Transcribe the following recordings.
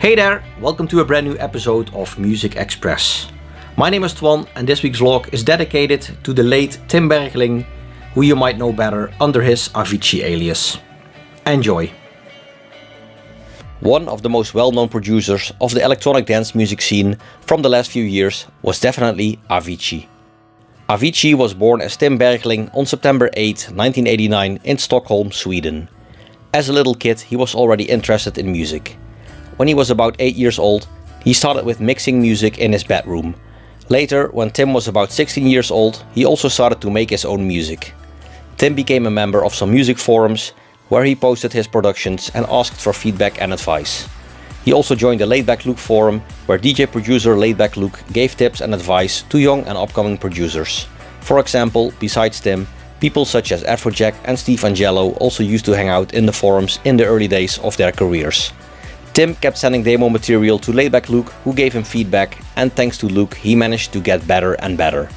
Hey there, welcome to a brand new episode of Muzikxpress. My name is Twan and this week's vlog is dedicated to the late Tim Bergling, who you might know better under his Avicii alias. Enjoy! One of the most well-known producers of the electronic dance music scene from the last few years was definitely Avicii. Avicii was born as Tim Bergling on September 8, 1989 in Stockholm, Sweden. As a little kid, he was already interested in music. When he was about 8 years old, he started with mixing music in his bedroom. Later, when Tim was about 16 years old, he also started to make his own music. Tim became a member of some music forums, where he posted his productions and asked for feedback and advice. He also joined the Laidback Luke forum, where DJ producer Laidback Luke gave tips and advice to young and upcoming producers. For example, besides Tim, people such as Afrojack and Steve Angelo also used to hang out in the forums in the early days of their careers. Tim kept sending demo material to Laidback Luke, who gave him feedback, and thanks to Luke, he managed to get better and better.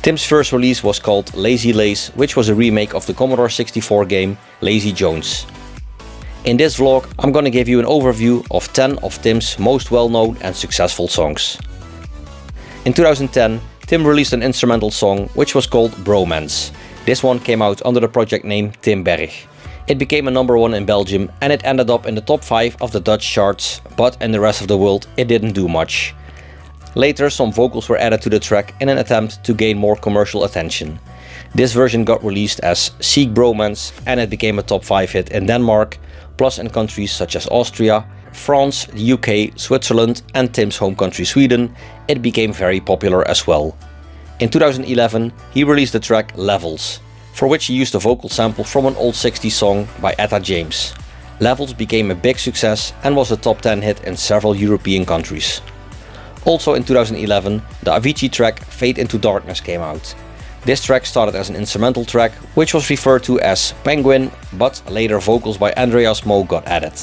Tim's first release was called Lazy Lace, which was a remake of the Commodore 64 game Lazy Jones. In this vlog, I'm gonna give you an overview of 10 of Tim's most well-known and successful songs. In 2010, Tim released an instrumental song which was called Bromance. This one came out under the project name Tim Berg. It became a number 1 in Belgium and it ended up in the top 5 of the Dutch charts, but in the rest of the world it didn't do much. Later, some vocals were added to the track in an attempt to gain more commercial attention. This version got released as Seek Bromance and it became a top 5 hit in Denmark, plus in countries such as Austria, France, the UK, Switzerland and Tim's home country Sweden, it became very popular as well. In 2011, he released the track Levels, for which he used a vocal sample from an old 60s song by Etta James. Levels became a big success and was a top 10 hit in several European countries. Also in 2011, the Avicii track Fade Into Darkness came out. This track started as an instrumental track, which was referred to as Penguin, but later vocals by Andreas Moe got added.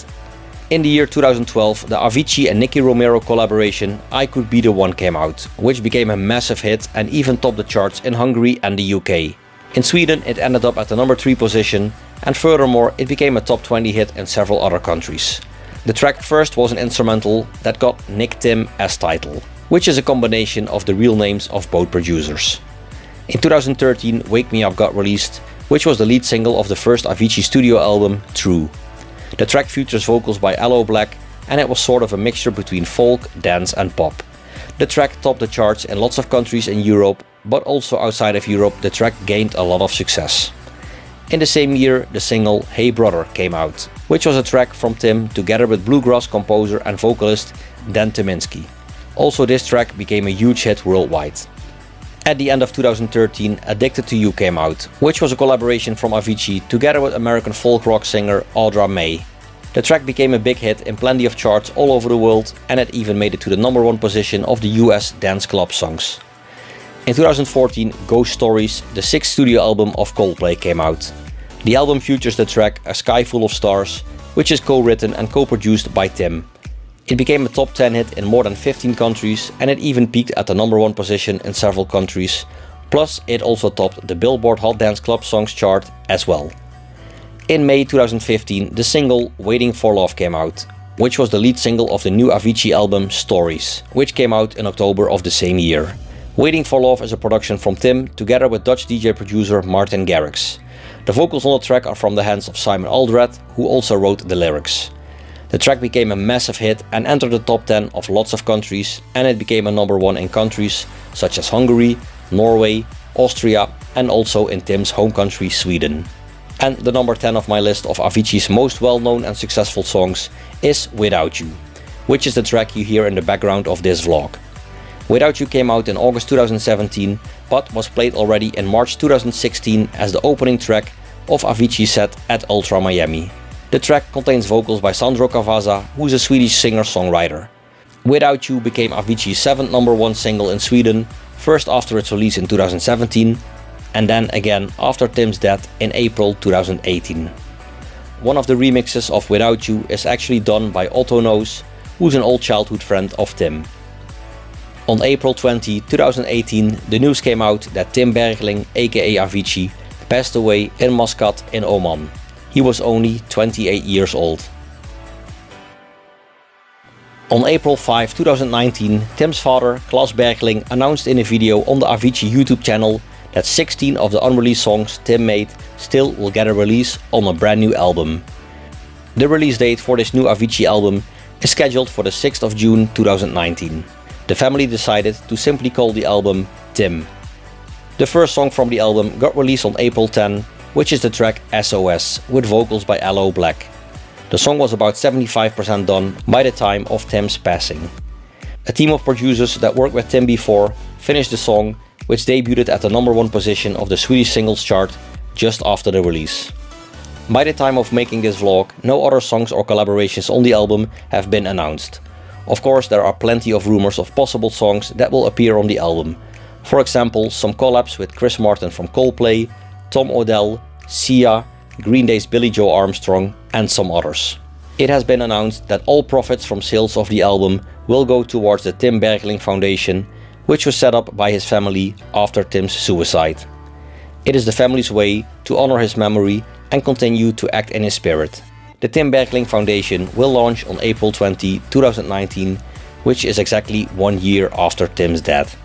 In the year 2012, the Avicii and Nicky Romero collaboration I Could Be The One came out, which became a massive hit and even topped the charts in Hungary and the UK. In Sweden, it ended up at the number 3 position, and furthermore, it became a top 20 hit in several other countries. The track first was an instrumental that got Nick Tim as title, which is a combination of the real names of both producers. In 2013, Wake Me Up got released, which was the lead single of the first Avicii studio album, True. The track features vocals by Aloe Blacc, and it was sort of a mixture between folk, dance and pop. The track topped the charts in lots of countries in Europe, but also outside of Europe the track gained a lot of success. In the same year, the single Hey Brother came out, which was a track from Tim together with bluegrass composer and vocalist Dan Tyminski. Also, this track became a huge hit worldwide. At the end of 2013, Addicted to You came out, which was a collaboration from Avicii together with American folk rock singer Audra May. The track became a big hit in plenty of charts all over the world, and it even made it to the number 1 position of the US dance club songs. In 2014, Ghost Stories, the 6th studio album of Coldplay, came out. The album features the track A Sky Full of Stars, which is co-written and co-produced by Tim. It became a top 10 hit in more than 15 countries and it even peaked at the number 1 position in several countries, plus it also topped the Billboard Hot Dance Club Songs chart as well. In May 2015, the single Waiting for Love came out, which was the lead single of the new Avicii album Stories, which came out in October of the same year. Waiting for Love is a production from Tim together with Dutch DJ producer Martin Garrix. The vocals on the track are from the hands of Simon Alderete, who also wrote the lyrics. The track became a massive hit and entered the top 10 of lots of countries, and it became a number 1 in countries such as Hungary, Norway, Austria and also in Tim's home country Sweden. And the number 10 of my list of Avicii's most well-known and successful songs is Without You, which is the track you hear in the background of this vlog. Without You came out in August 2017, but was played already in March 2016 as the opening track of Avicii's set at Ultra Miami. The track contains vocals by Sandro Cavazza, who is a Swedish singer-songwriter. Without You became Avicii's 7th number 1 single in Sweden, first after its release in 2017, and then again after Tim's death in April 2018. One of the remixes of Without You is actually done by Otto Knows, who's an old childhood friend of Tim. On April 20, 2018, the news came out that Tim Bergling, a.k.a. Avicii, passed away in Muscat in Oman. He was only 28 years old. On April 5, 2019, Tim's father, Klaus Bergling, announced in a video on the Avicii YouTube channel that 16 of the unreleased songs Tim made still will get a release on a brand new album. The release date for this new Avicii album is scheduled for the 6th of June 2019. The family decided to simply call the album Tim. The first song from the album got released on April 10, which is the track SOS, with vocals by Aloe Blacc. The song was about 75% done by the time of Tim's passing. A team of producers that worked with Tim before finished the song, which debuted at the #1 position of the Swedish singles chart just after the release. By the time of making this vlog, no other songs or collaborations on the album have been announced. Of course, there are plenty of rumors of possible songs that will appear on the album. For example, some collabs with Chris Martin from Coldplay, Tom Odell, Sia, Green Day's Billie Joe Armstrong, and some others. It has been announced that all profits from sales of the album will go towards the Tim Bergling Foundation, which was set up by his family after Tim's suicide. It is the family's way to honor his memory and continue to act in his spirit. The Tim Bergling Foundation will launch on April 20, 2019, which is exactly 1 year after Tim's death.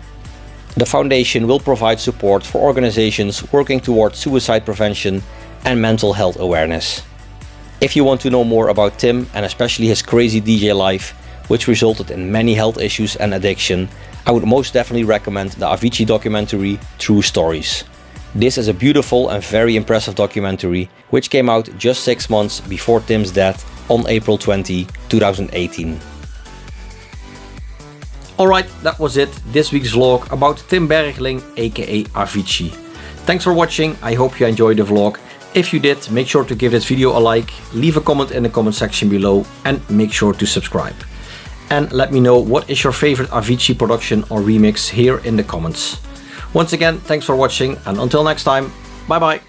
The foundation will provide support for organizations working towards suicide prevention and mental health awareness. If you want to know more about Tim and especially his crazy DJ life, which resulted in many health issues and addiction, I would most definitely recommend the Avicii documentary True Stories. This is a beautiful and very impressive documentary which came out just 6 months before Tim's death on April 20, 2018. Alright, that was it, this week's vlog about Tim Bergling, aka Avicii. Thanks for watching, I hope you enjoyed the vlog. If you did, make sure to give this video a like, leave a comment in the comment section below and make sure to subscribe. And let me know what is your favorite Avicii production or remix here in the comments. Once again, thanks for watching and until next time, bye bye!